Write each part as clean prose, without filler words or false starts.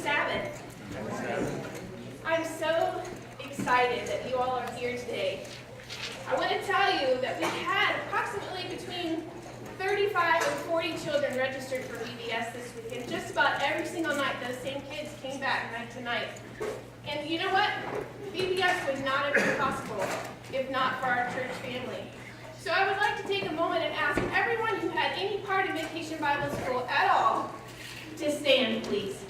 Sabbath. I'm so excited that you all are here today. I want to tell you that we had approximately between 35 and 40 children registered for VBS this week, and just about every single night those same kids came back night to night. And you know what? VBS would not have been possible if not for our church family. So I would like to take a moment and ask everyone who had any part in Vacation Bible School at all to stand, please.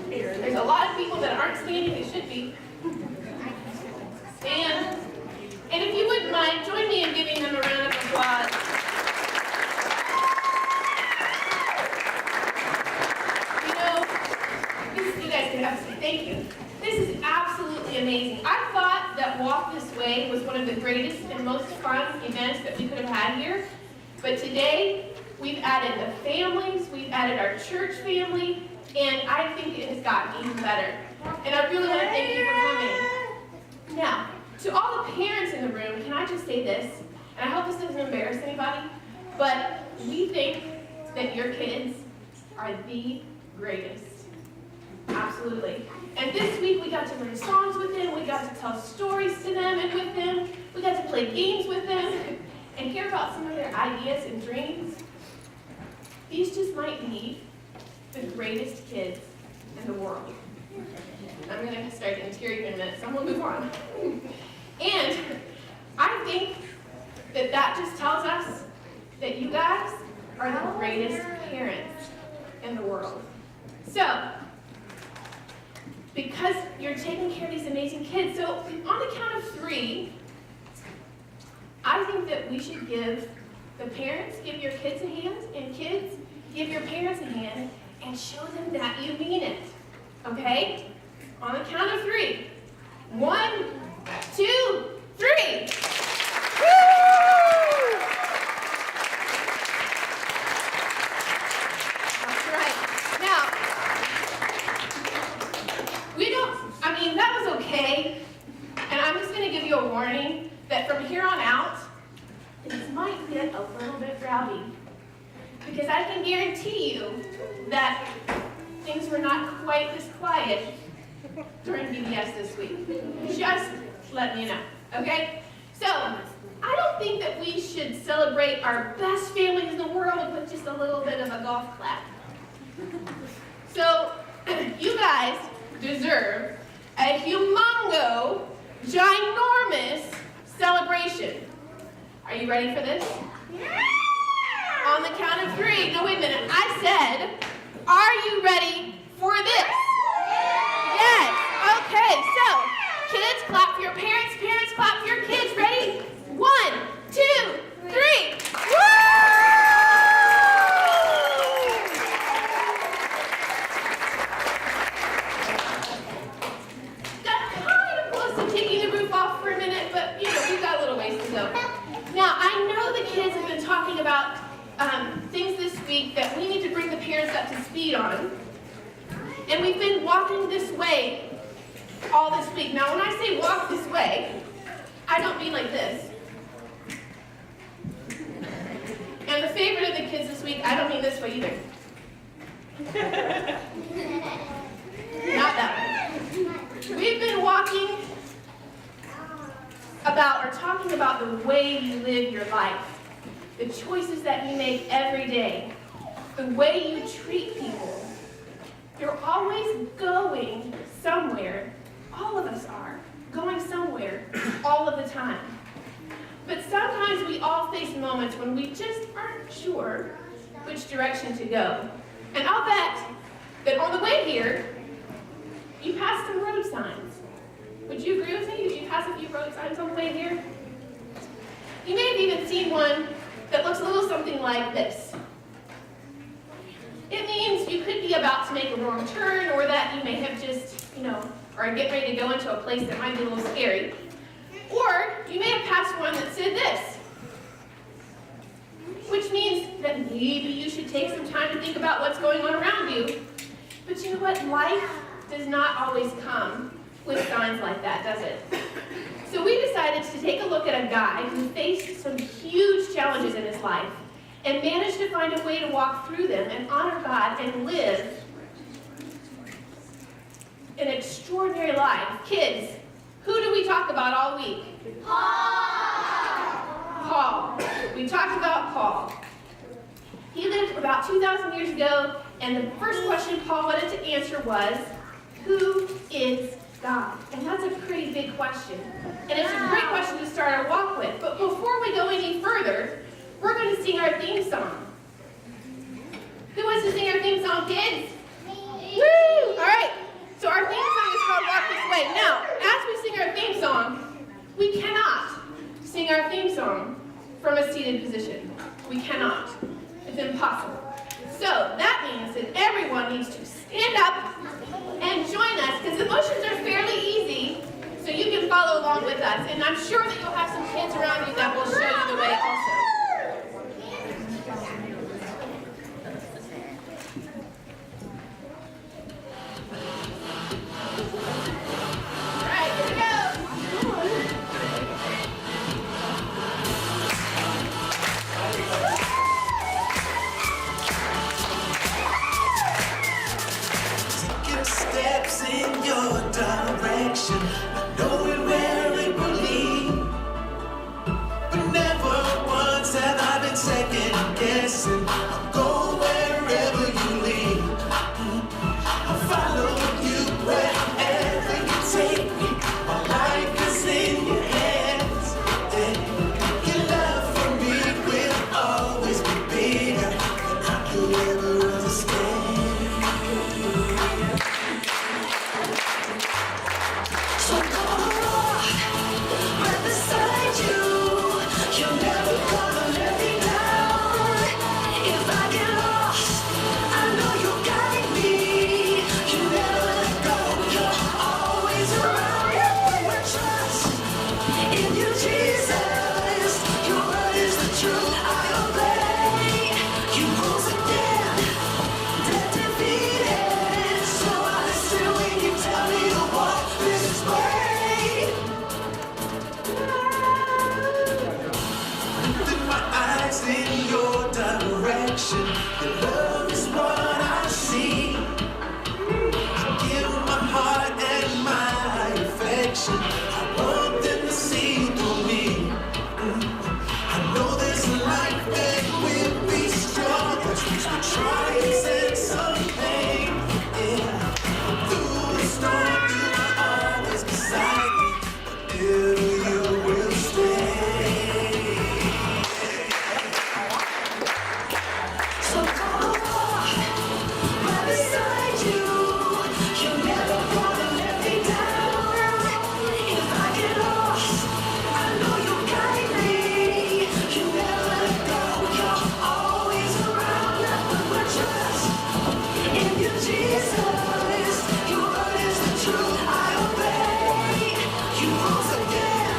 There's a lot of people that aren't standing, they should be. And if you wouldn't mind, join me in giving them a round of applause. You guys can have a seat. Thank you. This is absolutely amazing. I thought that Walk This Way was one of the greatest and most fun events that we could have had here. But today, we've added the families, we've added our church family, and I think it has gotten even better. And I really want to thank you for coming. Now, to all the parents in the room, can I just say this? And I hope this doesn't embarrass anybody, but we think that your kids are the greatest. Absolutely. And this week we got to learn songs with them, we got to tell stories to them and with them, we got to play games with them, and hear about some of their ideas and dreams. These just might be the greatest kids in the world. I'm going to start getting teary here in a minute, so I'm going to move on. And I think that that just tells us that you guys are the greatest parents in the world. So, because you're taking care of these amazing kids, so on the count of 3, I think that we should give the parents, give your kids a hand, and kids, give your parents a hand, and show them that you mean it. Okay? On the count of 3. 1, 2, 3. Woo! That's right. Now, that was okay. And I'm just going to give you a warning that from here on out, things might get a little bit rowdy. Because I can guarantee you that things were not quite this quiet during VBS this week. Just letting you know, okay? So, I don't think that we should celebrate our best families in the world with just a little bit of a golf clap. So, you guys deserve a humongo, ginormous celebration. Are you ready for this? Yeah! On the count of 3. No, wait a minute. I said, are you ready for this? Yes. Okay, so, kids, clap for your parents. Parents, clap for your kids. Ready? 1, 2, 3. Woo! Now, I know the kids have been talking about things this week that we need to bring the parents up to speed on. And we've been walking this way all this week. Now, when I say walk this way, I don't mean like this. And the favorite of the kids this week, I don't mean this way either. Not that way. We've been walking about or talking about the way you live your life, the choices that you make every day, the way you treat people. You're always going somewhere. All of us are going somewhere all of the time. But sometimes we all face moments when we just aren't sure which direction to go. And I'll bet that on the way here, you passed some road signs. Would you agree with me? Did you pass a few road signs on the way here? You may have even seen one that looks a little something like this. It means you could be about to make a wrong turn, or that you may have just, or get ready to go into a place that might be a little scary. Or you may have passed one that said this, which means that maybe you should take some time to think about what's going on around you. But you know what? Life does not always come with signs like that, does it? So we decided to take a look at a guy who faced some huge challenges in his life and manage to find a way to walk through them and honor God and live an extraordinary life. Kids, who do we talk about all week? Paul. We talked about Paul. He lived about 2,000 years ago, and the first question Paul wanted to answer was, who is God? And that's a pretty big question. And it's a great question to start our walk with. But before we go any further, we're going to sing our theme song. Who wants to sing our theme song, kids? Me. Woo! All right. So our theme song is called Walk This Way. Now, as we sing our theme song, we cannot sing our theme song from a seated position. We cannot. It's impossible. So that means that everyone needs to stand up and join us, because the motions are fairly easy, so you can follow along with us. And I'm sure that you'll have some kids around you that will show you the way also. All right, here we go. Steps in your direction, not knowing where it will lead. But never once have I been second guessing. I'll go wherever you lead. I'll follow you wherever you take me. My life is in your hands. Your love for me will always be bigger than I could ever understand. So come on, right beside you. You're never gonna let me down. If I get lost, I know you'll guide me. You never let go. You're always around. We're trust in you, Jesus. Your word is the truth. I obey. You rose again, dead defeated. So I listen when you tell me to walk this way. With my eyes in your direction, your love is what I see. I give my heart and my affection. I want them to see through me. I know there's a life that will be strong. Through the trials and some pain. Yeah. Through the storm, you are always beside me. Till you will stay. So come on, right beside you. You're never gonna let me down. If I get lost, I know you'll guide me. You never let go. You're always around. We're trust in you, Jesus. Your word is the truth. I obey. You rose again,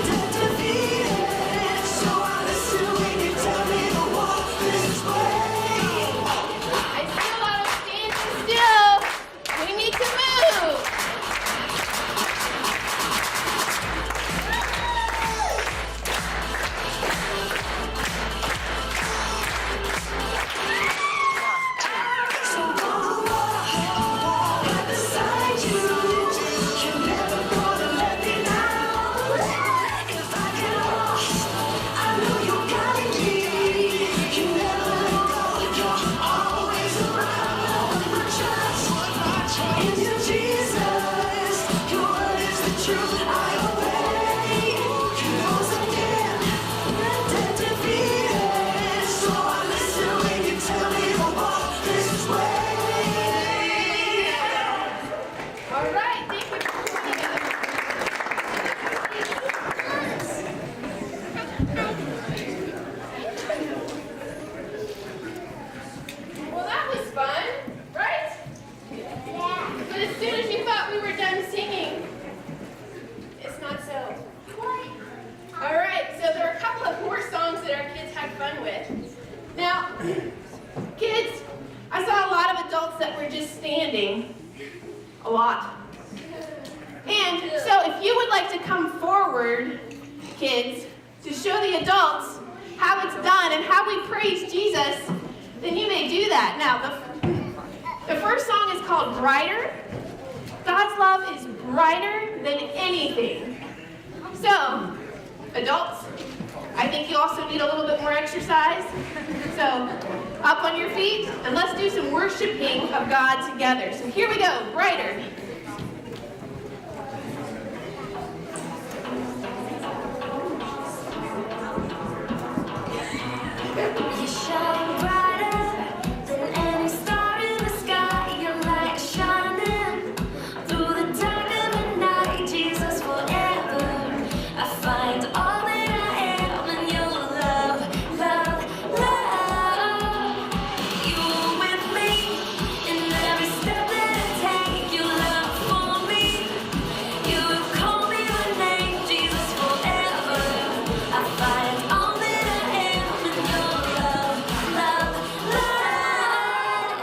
dead defeated. So I listen when you tell me to walk this way. I see a lot of standing still. We need to move. So come on, right beside you. You're never gonna let me down. If I get lost, I know you'll guide me. You never let go. You're always around. We're trust in you, Jesus. Your word is the truth. I obey. You rose again, dead defeated. So I listen when you tell me to walk this way. All right, thank you for joining us. Well, that was fun, right? But as soon as you thought we were done singing, it's not so. All right, so there are a couple of more songs that our kids had fun with. Now, kids, I saw a lot of adults that were just standing. A lot. And so if you would like to come forward, kids, to show the adults how it's done fun and how we praise Jesus, then you may do that. Now, the first song is called Brighter. God's love is brighter than anything. So, adults, I think you also need a little bit more exercise. So, up on your feet, and let's do some worshiping of God together. So here we go, Brighter. You shine brighter than any star in the sky. Your light is shining through the dark of the night. Jesus, forever I find all that I am in your love, love, love. You are with me in every step that I take. Your love for me. You have called me by name. Jesus, forever I find all that I am in your love, love, love.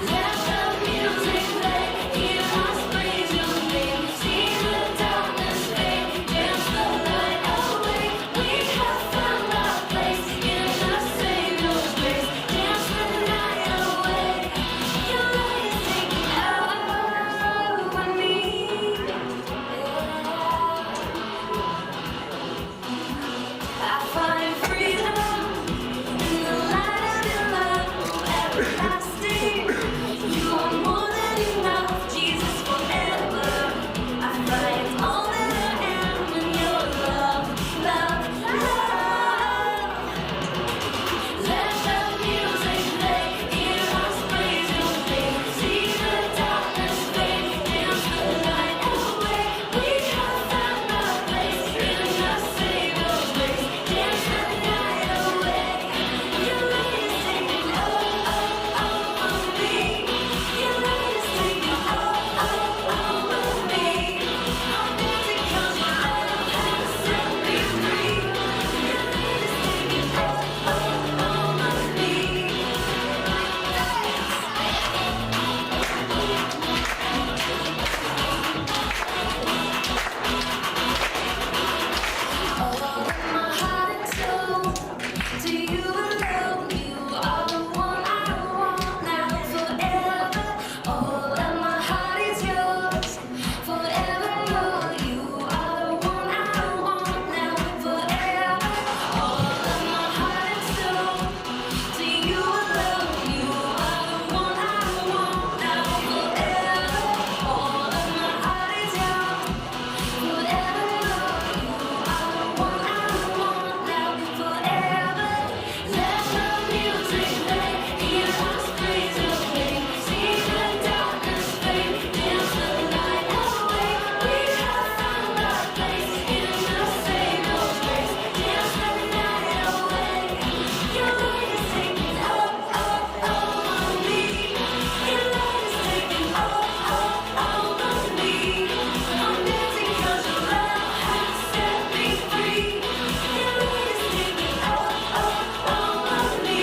Let the music play, hear us praise your name. See the darkness fade, dance the light away. We have found our place in the Savior's grace. Dance the night away. Your light is taking over me. I find freedom in the light of your love, everlasting. You are more than enough, Jesus, forever. I find all that I am in your love, love, love. Let the music play, hear us praise your name. See the darkness fade, dance the light away. We have found our place in the Savior's grace. Dance the night away. Your light is taking over me. Your light is taking over me. I'm dancing 'cause your love has set me free. Your light is taking over me. All of my heart and soul, to you alone, you are the one I want now forever. All of my heart is yours, forevermore. You are the one I want now forever. All of my heart and soul, to you alone, you are the one I want now forever. All of my heart is yours. Forevermore, you are the one I want now forever. Let the music play, hear us praise your name. See the darkness fade, dance the light away. We have found our place in the Savior's grace. Dance the night away. Your light is taking over me. Your light is taking over me. I'm dancing 'cause your love has set me free. Your light is taking over me.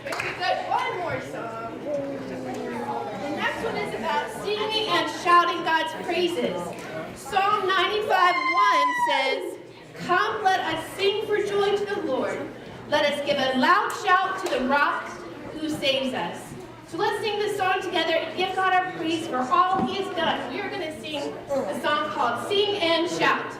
Very good. One more song. The next one is about singing and shouting God's praises. Psalm 95:1 says, "Come, let us sing for joy to the Lord. Let us give a loud shout to the rock who saves us." So let's sing this song together and give God our praise for all he has done. We are going to sing a song called Sing and Shout.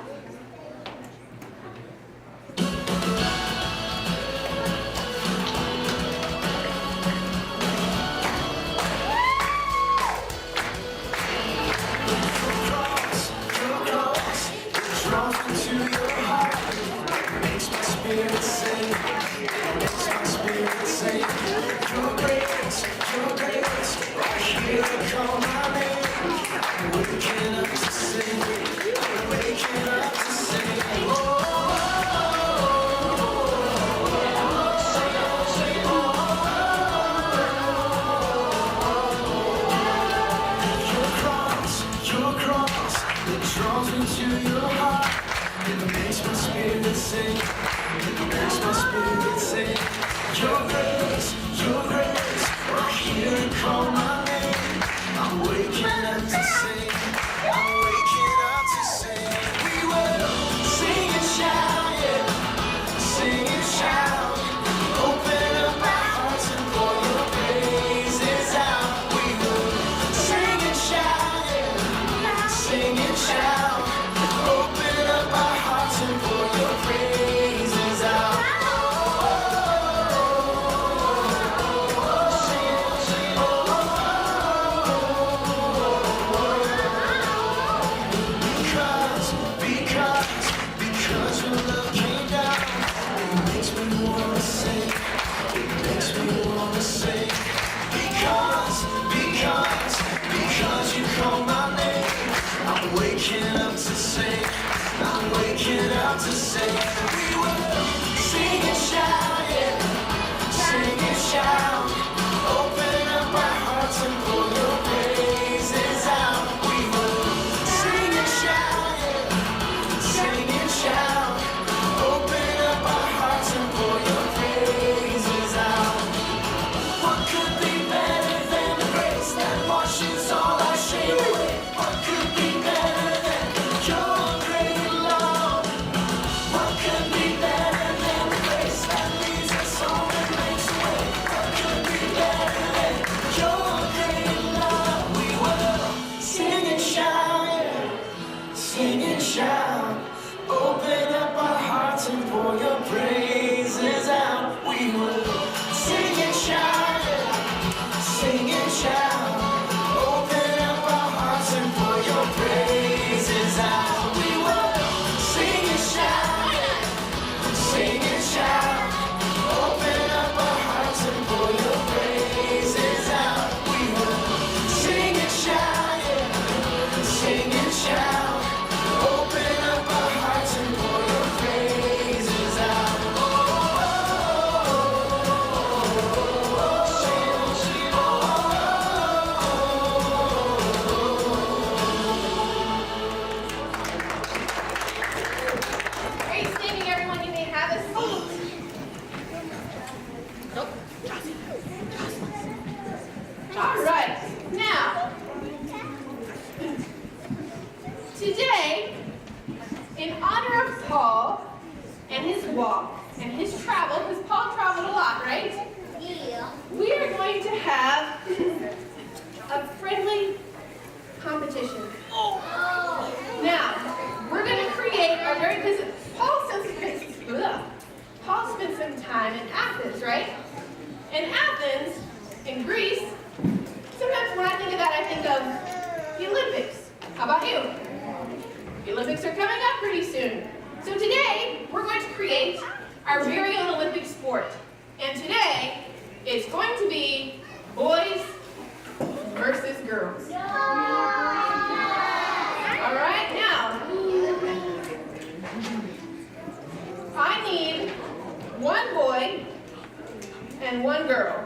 Your cross, it draws me to your heart. It makes my spirit sing. It makes my spirit sing. Your grace, right here and call my name. I'm waking up to sing. I'm waking up to sing. today, in honor of Paul and his walk and his travel, because Paul traveled a lot, right? Yeah. We are going to have a friendly competition. Now, we're going to create our very, because Paul spent some time in Athens, right? In Athens, in Greece, sometimes when I think of that, I think of the Olympics. How about you? The Olympics are coming up pretty soon. So today, we're going to create our very own Olympic sport. And today, it's going to be boys versus girls. All right, now, I need one boy and one girl.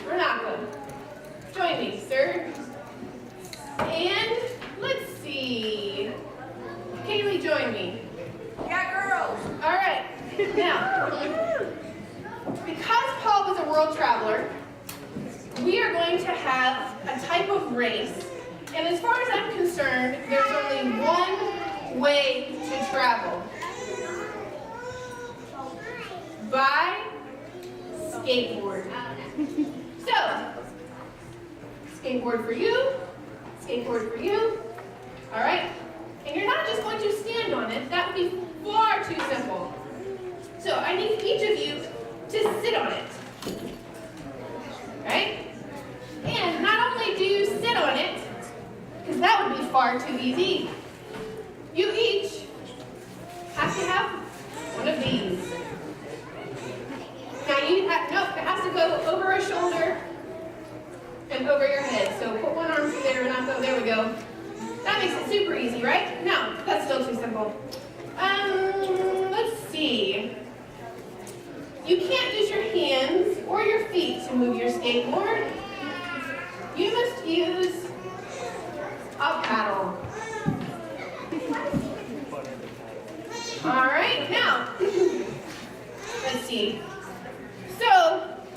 Renata, join me, sir. And let's see. Kaylee, join me. Yeah, girls. All right. Now, because Paul was a world traveler, we are going to have a type of race. And as far as I'm concerned, there's only one way to travel. By skateboard. So, skateboard for you, skateboard for you. All right? And you're not just going to stand on it. That would be far too simple. So I need each of you to sit on it. Right? And not only do you sit on it, because that would be far too easy, you each have to have one of these. Now you have, nope, it has to go over a shoulder and over your head. So put one arm through there and not go, there we go. That makes it super easy, right? No, that's still too simple. Let's see. You can't use your hands or your feet to move your skateboard. You must use a paddle. All right, now, let's see. So,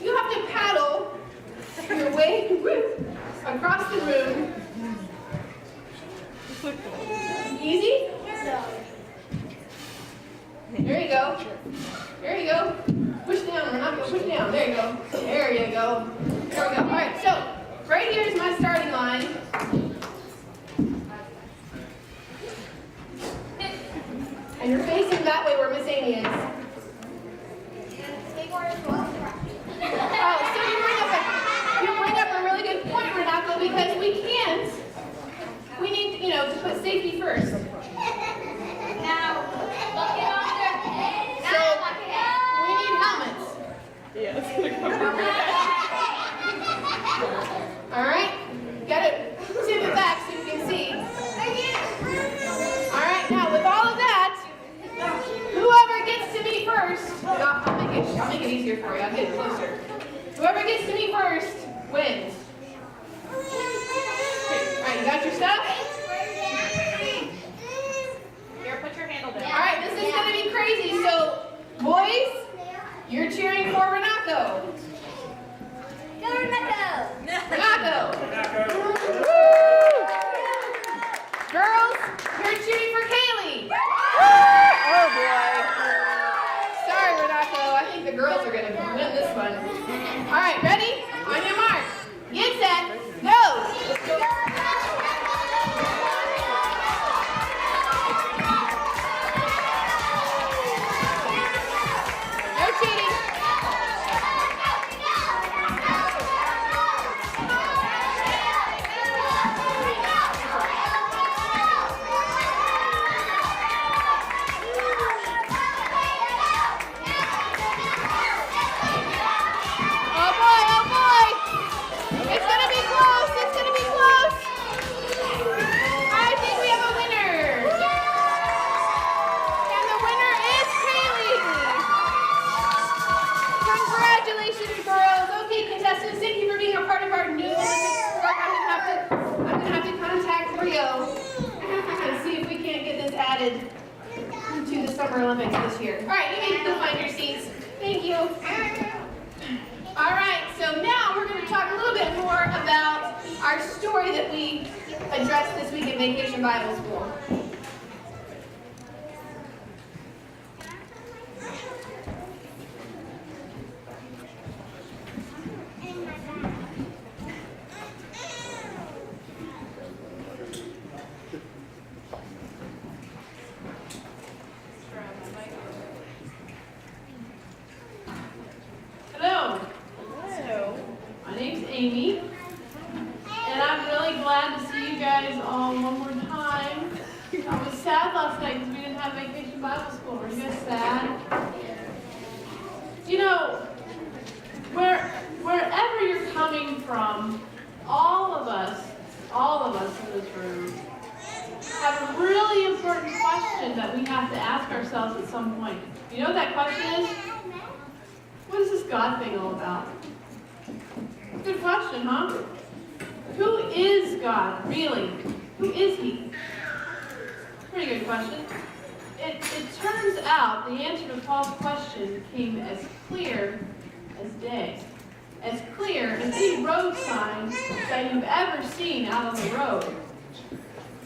you have to paddle your way across the room. Easy? There you go. There you go. Push down. We're not going to push down. There you go. There you go. There we go. All right, so right here is my starting line. And you're facing that way where Miss Amy is. Oh, so you bring up a really good point, Renato, because we need, to put safety first. Now, look it on their head. So, we need helmets. Yeah, it's gonna cover your head. All right? Got to tip it back so you can see. All right, now with all of that, whoever gets to me first, I'll make it easier for you. I'll get it closer. Whoever gets to me first wins. All right, you got your stuff? Here, put your handle down. All right, this is going to be crazy. So, boys, you're cheering for Renato. Go, Renato. Renato. Girls, you're cheering for Kaylee. Oh boy. Sorry, Renato. I think the girls are going to win this one. All right, ready? On your mark. Get set. Go. No cheating. Oh boy. It's going to be close. It's going to be close. I think we have a winner. And the winner is Kaylee. Congratulations, girls. Okay, contestants, thank you for being a part of our new Olympic sport. I'm gonna have to contact Rio and see if we can't get this added to the Summer Olympics this year. All right, you may go find your seats. Thank you. All right, so now we're going to talk a little bit more about our story that we address this week at Vacation Bible School? Hello. Hello. My name's Amy, and I'm really glad to see you guys all one more time. I was sad last night because we didn't have Vacation Bible School. Were you guys sad? You know, wherever you're coming from, all of us in this room, have a really important question that we have to ask ourselves at some point. You know what that question is? What is this God thing all about? Good question, huh? Who is God, really? Who is He? Pretty good question. It turns out the answer to Paul's question came as clear as day. As clear as any road sign that you've ever seen out on the road.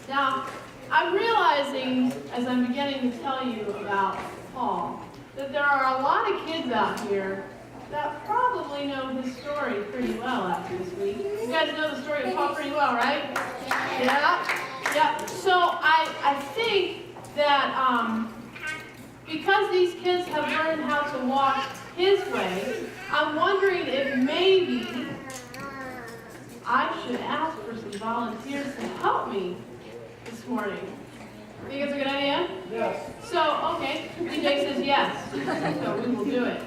Now, I'm realizing, as I'm beginning to tell you about Paul, that there are a lot of kids out here that probably know his story pretty well after this week. You guys know the story of Paul pretty well, right? Yeah. So I think that because these kids have learned how to walk his way, I'm wondering if maybe I should ask for some volunteers to help me this morning. Think it's a good idea? Yes. So, okay, DJ says yes, so we will do it.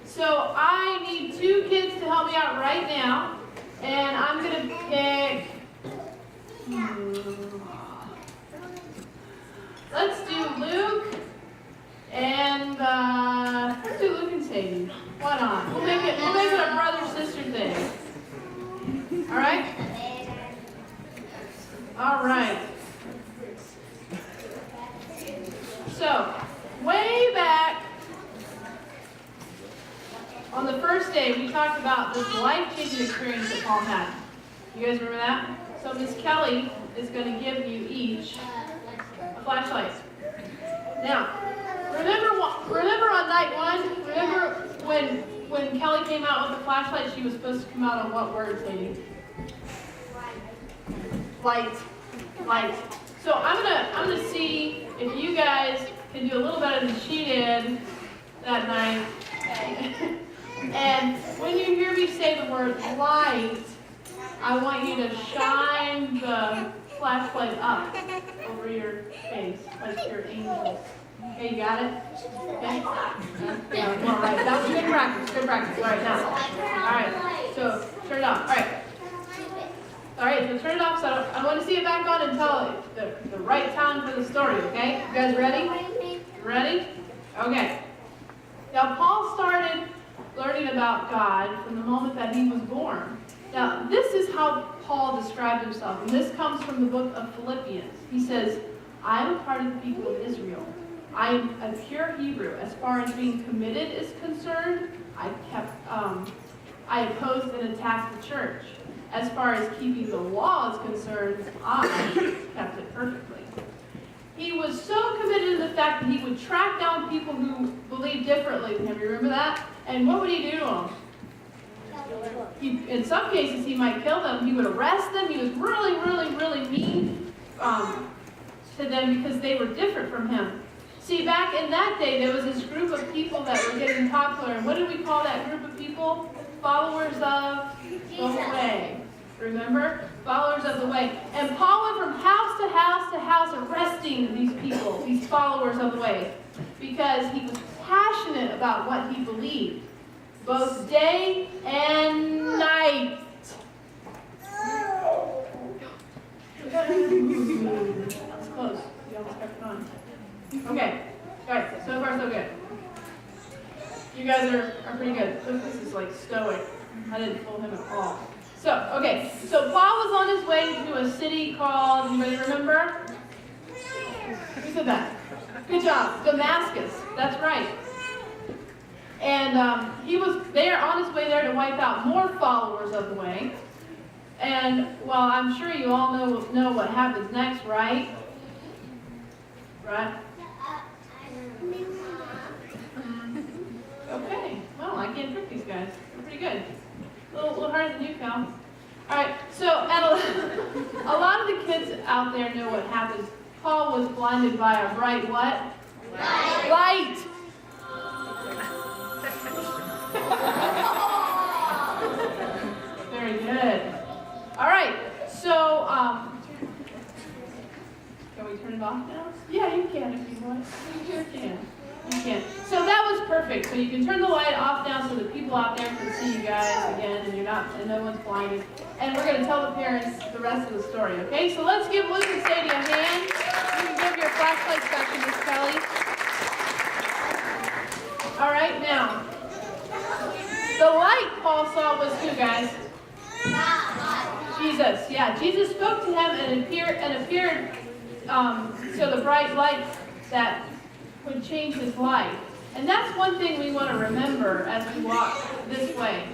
So I need 2 kids to help me out right now, and I'm going to pick, let's do Luke, and let's do Luke and Sadie. Why not? We'll make it a brother-sister thing. All right? All right. So, way back on the first day, we talked about this life-changing experience that Paul had. You guys remember that? So Miss Kelly is going to give you each a flashlight. Now, remember on night 1, remember when Kelly came out with the flashlight, she was supposed to come out on what word, Sadie? Light. Light. So I'm gonna see if you guys can do a little better than she did that night. And when you hear me say the word light, I want you to shine the flashlight up over your face, like your angels. Okay, you got it? Okay? Yeah, all right. That was good practice. Good practice. All right, now. All right. So turn it off. All right. All right, so turn it off. So I want to see it back on and tell the right time for the story, okay? You guys ready? Ready? Okay. Now, Paul started learning about God from the moment that he was born. Now, this is how Paul described himself, and this comes from the book of Philippians. He says, I am a part of the people of Israel. I am a pure Hebrew. As far as being committed is concerned, I opposed and attacked the church. As far as keeping the law is concerned, I kept it perfectly. He was so committed to the fact that he would track down people who believed differently than him. You remember that? And what would he do to them? In some cases, he might kill them. He would arrest them. He was really, really, really mean to them because they were different from him. See, back in that day, there was this group of people that were getting popular. And what did we call that group of people? Followers of the way. Remember? Followers of the way. And Paul went from house to house to house arresting these people, these followers of the way, because he was passionate about what he believed, both day and night. That was close. You almost kept it on. Okay. All right. So far, so good. You guys are pretty good. This is like stoic. I didn't fool him at all. So, okay. So Paul was on his way to a city called, anybody remember? Who said that? Good job. Damascus. That's right. And he was there on his way there to wipe out more followers of the way. And, well, I'm sure you all know what happens next, right? Right? Okay, well, I can't trick these guys. They're pretty good. A little harder than you, Cal. All right, so a lot of the kids out there know what happens. Paul was blinded by a bright what? Light. Very good. All right, so, can we turn it off now? Yeah, you can if you want. You sure can. You can. So that was perfect. So you can turn the light off now so that people out there can see you guys again and no one's blinded. And we're going to tell the parents the rest of the story, okay? So let's give Luke and Sadie a hand. You can give your flashlights back to Miss Kelly. All right, now, the light Paul saw was who, guys? Jesus. Yeah, Jesus spoke to him and appeared so the bright light that would change his life. And that's one thing we want to remember as we walk this way.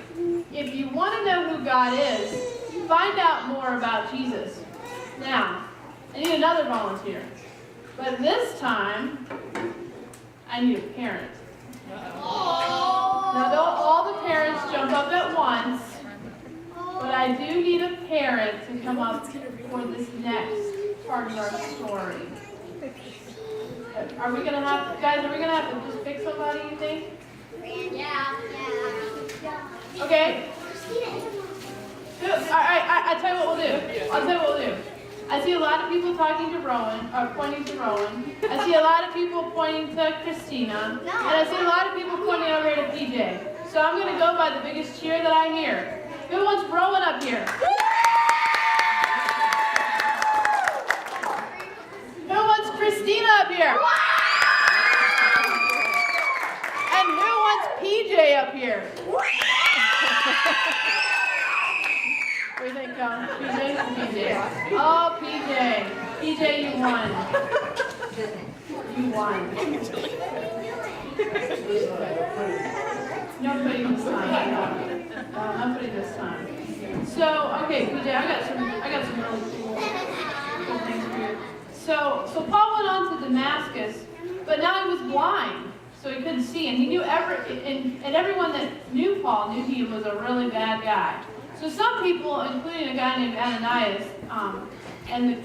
If you want to know who God is, find out more about Jesus. Now, I need another volunteer. But this time, I need a parent. Now, don't all the parents jump up at once, but I do need a parent to come up for this next part of our story. Are we going to have to just pick somebody, you think? Yeah. Okay? Good. All right, I'll tell you what we'll do. I see a lot of people pointing to Rowan. I see a lot of people pointing to Christina. And I see a lot of people pointing over here to PJ. So I'm going to go by the biggest cheer that I hear. Who wants Rowan up here? Who wants Christina up here? And who wants PJ up here? What do you think, PJ? Oh, PJ. PJ, you won. You won. No putting this time. No putting this time. So, okay, PJ, I got some really cool things for you. So Paul went on to Damascus, but now he was blind, so he couldn't see, and he knew and everyone that knew Paul knew he was a really bad guy. So some people, including a guy named Ananias,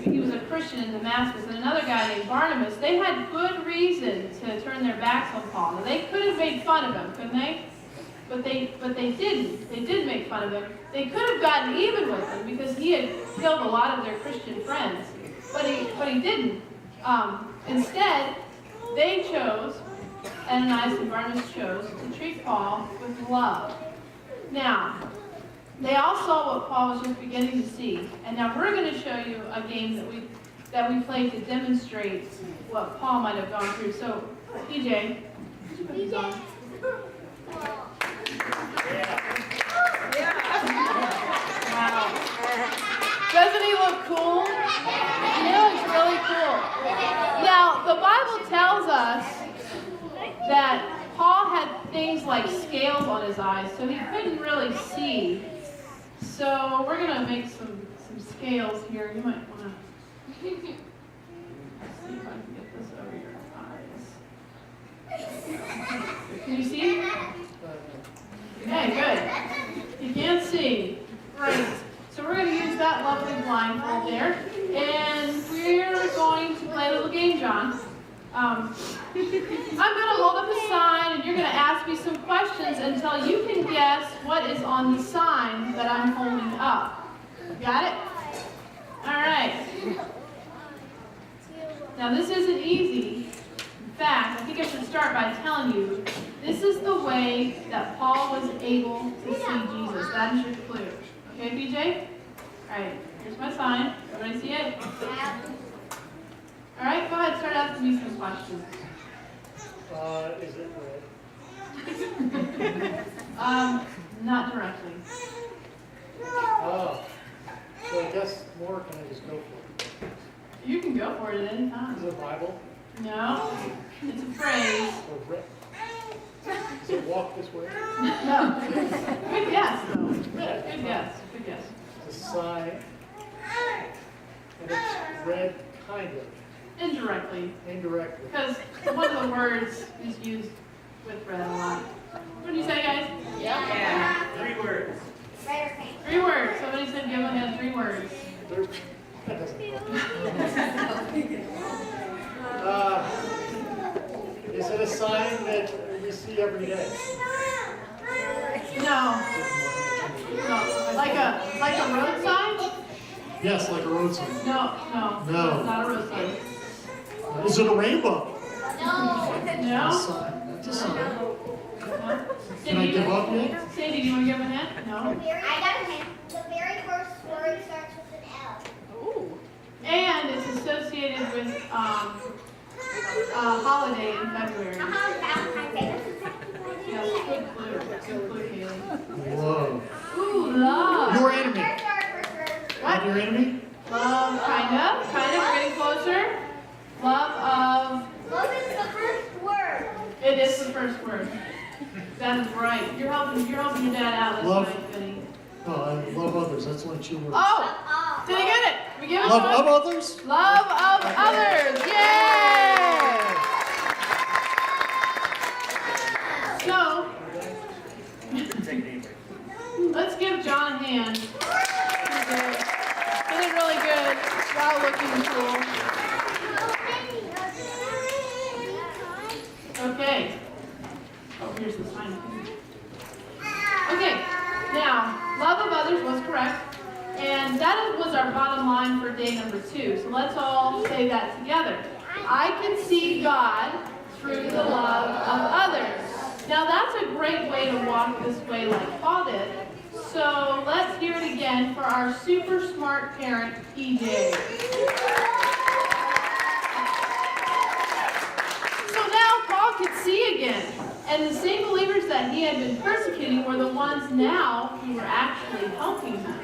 he was a Christian in Damascus, and another guy named Barnabas, they had good reason to turn their backs on Paul. Now, they could have made fun of him, couldn't they? But they didn't. They did make fun of him. They could have gotten even with him because he had killed a lot of their Christian friends. But he didn't. Instead, they chose, Ananias and Barnabas chose, to treat Paul with love. Now, they all saw what Paul was just beginning to see. And now we're going to show you a game that we played to demonstrate what Paul might have gone through. So, PJ, could you put these on? Wow. Doesn't he look cool? He looks really cool. Now, the Bible tells us that Paul had things like scales on his eyes, so he couldn't really see. So we're going to make some scales here. You might want to see if I can get this over your eyes. Can you see? Okay, good. You can't see. Great. So we're going to use that lovely blindfold there. And we're going to play a little game, John. I'm going to hold up a sign, and you're going to ask me some questions until you can guess what is on the sign that I'm holding up. Got it? All right. Now, this isn't easy. In fact, I think I should start by telling you, this is the way that Paul was able to see Jesus. That is your clue. Okay, BJ? All right, here's my sign. Everybody see it? All right, go ahead, start asking me some questions. Is it red? Not directly. Oh. So I guess more, can I just go for it? You can go for it at any Is time. it a Bible? No, it's a phrase. Or red? Does it walk this way? No. Good guess, though. Good guess. Good guess. Does sign, and it's read kind of, Indirectly, indirectly. because one of the words is used with red a lot. What do you say, guys? Yeah. 3 words. 3 words. Somebody said give ahead 3 words. There- That doesn't help. Is it a sign that we see every day? No. No. Like a road sign? Yes, like a road sign. No. No. It's not a road sign. Is it a rainbow? No. A sign. It's a sign. No. Can I give up yet? Sandy, do you want to give a hint? No. I got a hint. The very first word starts with an L. Ooh. And it's associated with a holiday in February. Valentine's Day. That's exactly what it is. Yes, good clue. Good clue, Kaylee. Whoa. Ooh, love. Your enemy. For sure. What? Your enemy? Love, kind of. We're getting closer. Love of. Love is the first word. It is the first word. That is right. You're helping your dad out this Love. night, Vinny. Oh, I love others. That's only 2 words. Oh! Did I get it? We give it Love to of him? others? Love of others. Yay! So, let's give John a hand. He did really good while looking cool. Okay. Oh, here's the sign. Okay, now, love of others was correct. And that was our bottom line for day number 2. So let's all say that together. I can see God through the love of others. Now that's a great way to walk this way like Paul did. So let's hear it again for our super smart parent, EJ. So now Paul could see again. And the same believers that he had been persecuting were the ones now who were actually helping him.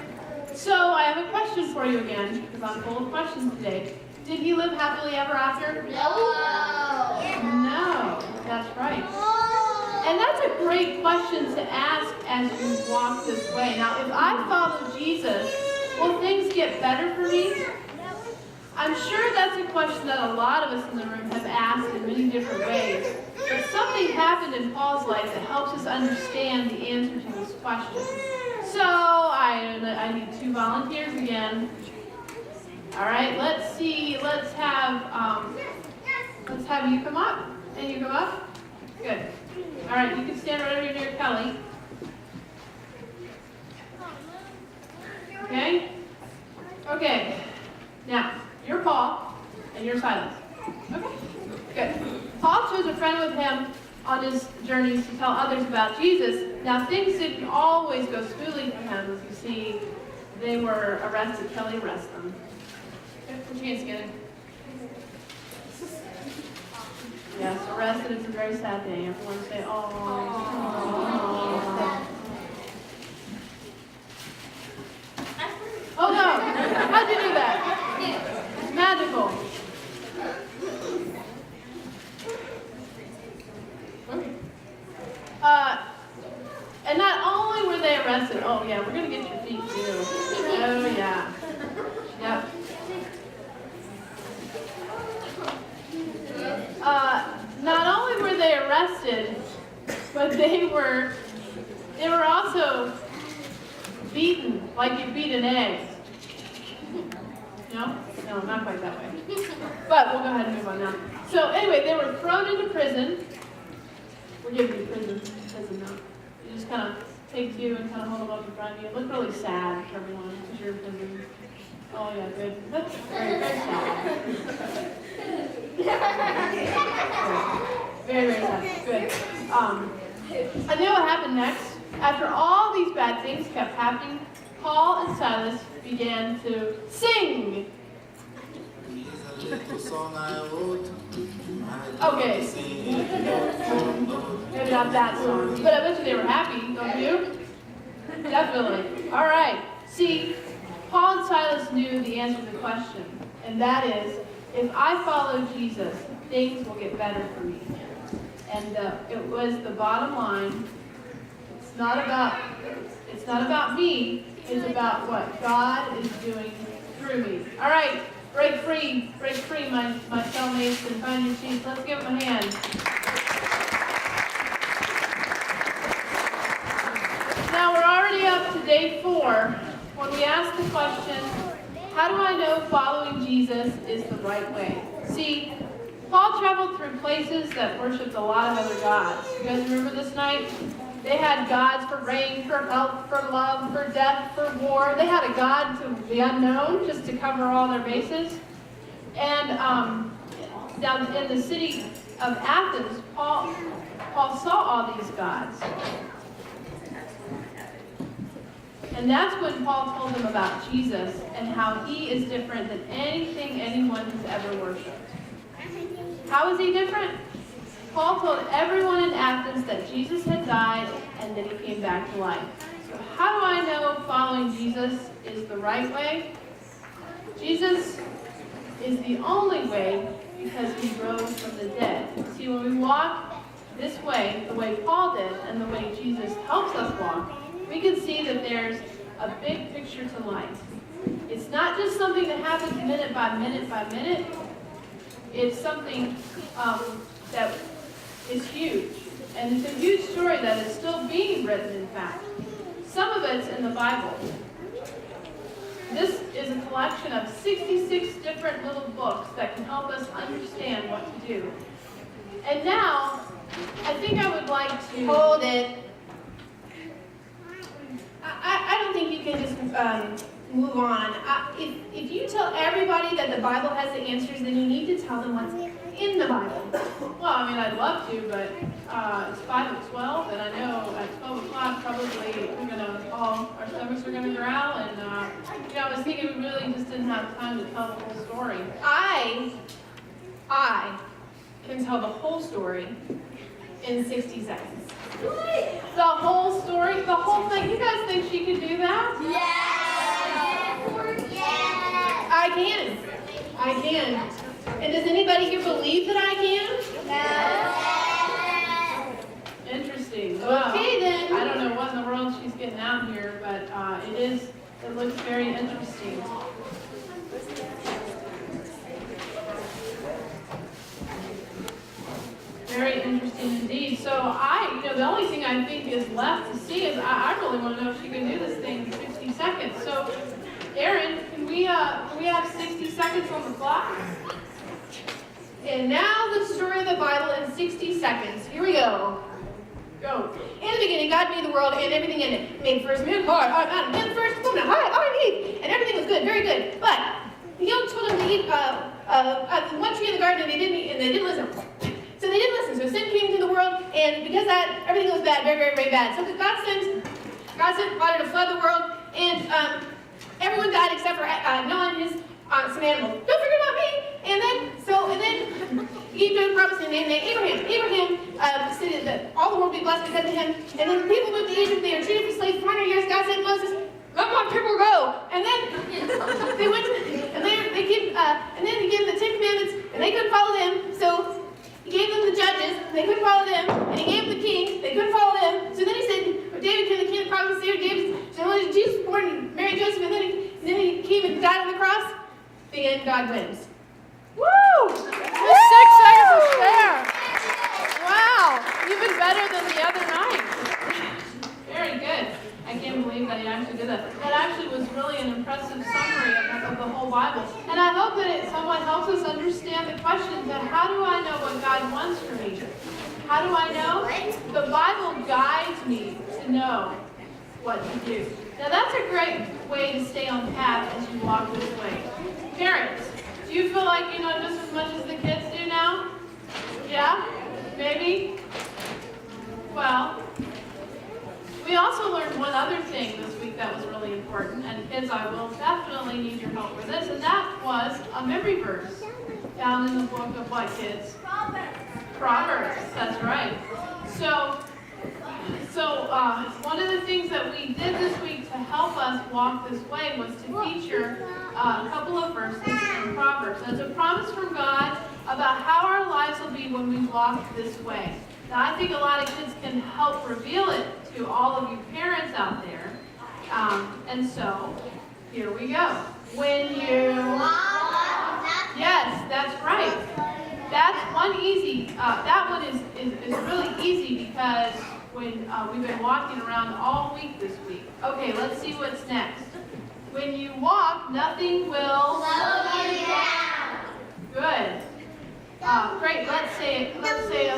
So I have a question for you again, because I'm full of questions today. Did he live happily ever after? No, that's right. And that's a great question to ask as you walk this way. Now, if I follow Jesus, will things get better for me? I'm sure that's a question that a lot of us in the room have asked in many different ways. But something happened in Paul's life that helps us understand the answer to this question. So I need 2 volunteers again. All right, let's see. Let's have you come up. And you come up. Good. All right, you can stand right over near Kelly. Okay. Okay. Now you're Paul, and you're Silas. Okay. Good. Paul chose a friend with him on his journeys to tell others about Jesus. Now, things didn't always go smoothly for him. As you see, they were arrested. Kelly arrested them. Okay, put your hands together. Yes, arrested is a very sad day. Everyone say, oh. Oh no! How'd you do that? It's magical. And not only were they arrested, oh yeah, we're gonna get your feet too. Oh yeah. Yep. Not only were they arrested, but they were also beaten like you beat an egg. No? No, not quite that way. But we'll go ahead and move on now. So anyway, they were thrown into prison. We're giving you prison now. It just kind of takes you and kind of hold them up in front of you. It looked really sad for everyone because you're in prison. Oh yeah, good. That's very, very sad. Very, very sad. Good. I know what happened next. After all these bad things kept happening, Paul and Silas began to sing. Okay. Maybe not that song, but I bet you they were happy, don't you? Definitely. All right. See, Paul and Silas knew the answer to the question, and that is, if I follow Jesus, things will get better for me. And it was the bottom line. It's not about me. is about what God is doing through me. All right, break free, my cellmates, and find your seats. Let's give them a hand. Now we're already up to day 4, when we ask the question, how do I know following Jesus is the right way? See, Paul traveled through places that worshipped a lot of other gods. You guys remember this night? They had gods for rain, for health, for love, for death, for war. They had a god to the unknown, just to cover all their bases. And down in the city of Athens, Paul saw all these gods. And that's when Paul told them about Jesus and how he is different than anything anyone has ever worshipped. How is he different? Paul told everyone in Athens that Jesus had died and that he came back to life. So how do I know following Jesus is the right way? Jesus is the only way because he rose from the dead. See, when we walk this way, the way Paul did, and the way Jesus helps us walk, we can see that there's a big picture to life. It's not just something that happens minute by minute by minute. It's something that is huge. And it's a huge story that is still being written, in fact. Some of it's in the Bible. This is a collection of 66 different little books that can help us understand what to do. And now, I think I would like to... Hold it. I don't think you can just move on. If you tell everybody that the Bible has the answers, then you need to tell them what's in the Bible. Well, I mean, I'd love to, but it's 5 of 12, and I know at 12 o'clock probably our stomachs are gonna growl, and I was thinking we really just didn't have time to tell the whole story. I can tell the whole story in 60 seconds. The whole story, the whole thing. You guys think she could do that? Yes! Yes! I can. And does anybody here believe that I can? Yes! Interesting. Well, Okay, then. I don't know what in the world she's getting out here, but it looks very interesting. Very interesting indeed. So the only thing I think is left to see is I really want to know if she can do this thing in 60 seconds. So, Aaron, can we have 60 seconds on the clock? And now the story of the Bible in 60 seconds. Here we go. Go. In the beginning, God made the world and everything in it. Made first man, Adam, then first woman, Eve, and everything was good, very good. But he also told them to eat one tree in the garden, and they didn't eat, and they didn't listen. So they didn't listen. So sin came into the world, and because of that, everything was bad, very, very, very bad. So God sent water to flood the world, and everyone died except for Noah and his some animals. Don't forget about me. And then he gave a promise and named Abraham. Abraham said that all the world would be blessed because of him. And then the people moved to Egypt. They were treated for slaves for 400 years. God said to Moses, "Let my people go." And then they went to, and they gave, and then he gave them the 10 Commandments, and they couldn't follow them. So he gave them the judges, they couldn't follow them, and he gave them the kings, they couldn't follow them. So then he said, David killed the king of the prophets, so Jesus was born and Mary Joseph, and then he came and died on the cross. The end, God wins. Woo! Just 6 seconds to spare. Wow, even better than the other night. Very good. I can't believe that he actually did that. That actually was really an impressive summary of the whole Bible. And I hope that it somewhat helps us understand the question that how do I know what God wants for me? How do I know? The Bible guides me to know what to do. Now that's a great way to stay on path as you walk this way. Parents, do you feel like you know just as much as the kids do now? Yeah? Maybe? Well, we also learned one other thing this week that was really important, and kids, I will definitely need your help for this, and that was a memory verse found in the book of what, kids? Proverbs, that's right. So one of the things that we did this week to help us walk this way was to feature a couple of verses in Proverbs. And it's a promise from God about how our lives will be when we walk this way. Now, I think a lot of kids can help reveal it to all of you parents out there. And so, here we go. When you, yes, that's right. That's one easy, that one is really easy because when we've been walking around all week this week. Okay, let's see what's next. When you walk, nothing will slow you down. Good. Great, let's say it a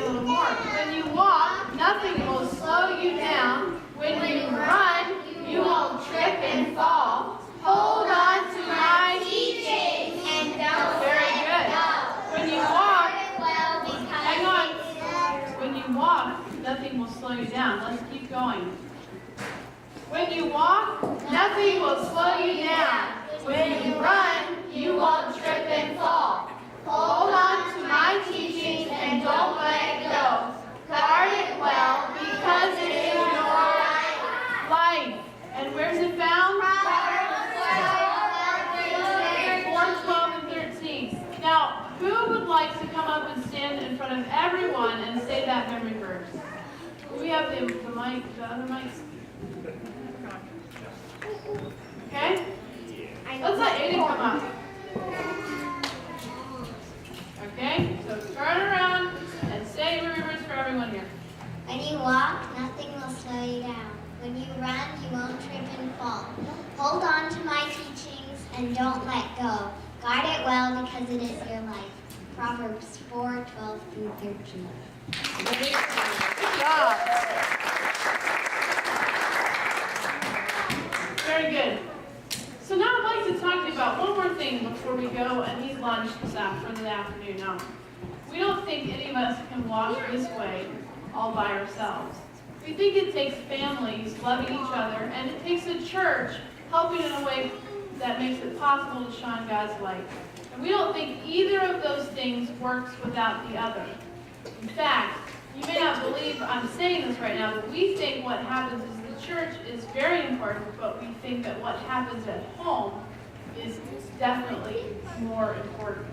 little more. When you walk, nothing will slow you down. When you run, you won't trip and fall. Hold on to my teaching and don't very good. When you walk, hang on. When you walk, nothing will slow you down. Let's keep going. When you walk, nothing will slow you down. When you run, you won't trip and fall. Hold on to my teachings and don't let go. Guard it well because it is your life. And where's it found? Proverbs 4, 12, and 13. Now, who would like to come up and stand in front of everyone and say that memory verse? We have the mic, the other mics. Okay? Let's let Aiden come up. Okay? So turn around and say memory verse for everyone here. When you walk, nothing will slow you down. When you run, you won't trip and fall. Hold on to my teachings and don't let go. Guard it well because it is your life. Proverbs 4, 12 through 13. Good job. Very good. So now I'd like to talk to you about one more thing before we go and eat lunch for the afternoon. Now, we don't think any of us can walk this way all by ourselves. We think it takes families loving each other, and it takes a church helping in a way that makes it possible to shine God's light. And we don't think either of those things works without the other. In fact, you may not believe I'm saying this right now, but we think what happens is the church is very important, but we think that what happens at home is definitely more important.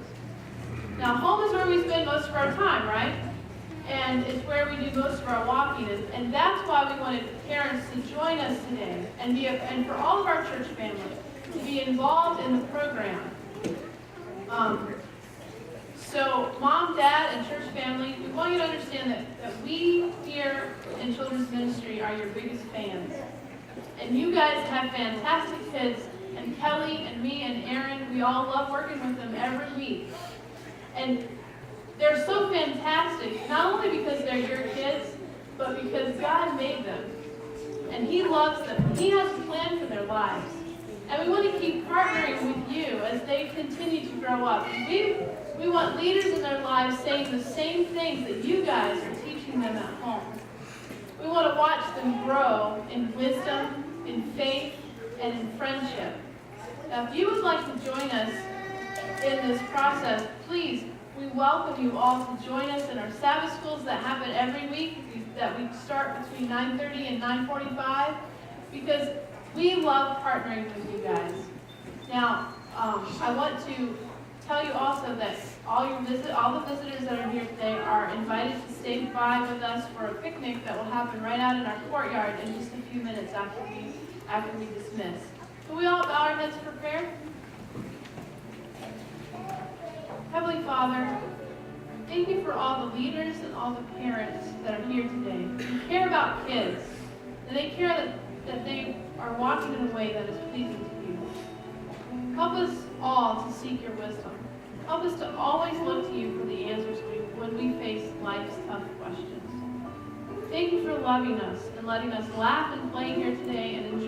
Now, home is where we spend most of our time, right? And it's where we do most of our walking. And that's why we wanted parents to join us today and for all of our church family to be involved in the program. So mom, dad, and church family, we want you to understand that we here in children's ministry are your biggest fans. And you guys have fantastic kids, and Kelly and me and Aaron, we all love working with them every week. And they're so fantastic, not only because they're your kids, but because God made them. And He loves them. He has a plan for their lives. And we want to keep partnering with you as they continue to grow up. We want leaders in their lives saying the same things that you guys are teaching them at home. We want to watch them grow in wisdom, in faith, and in friendship. Now, if you would like to join us in this process, please, we welcome you all to join us in our Sabbath schools that happen every week, that we start between 9:30 and 9:45, because we love partnering with you guys. Now, I want to tell you also that all the visitors that are here today are invited to stay by with us for a picnic that will happen right out in our courtyard in just a few minutes after we dismiss. Can we all bow our heads for prayer? Heavenly Father, thank you for all the leaders and all the parents that are here today. They care about kids, and they care that they are walking in a way that is pleasing to you. Help us all to seek your wisdom. Help us to always look to you for the answers when we face life's tough questions. Thank you for loving us and letting us laugh and play here today and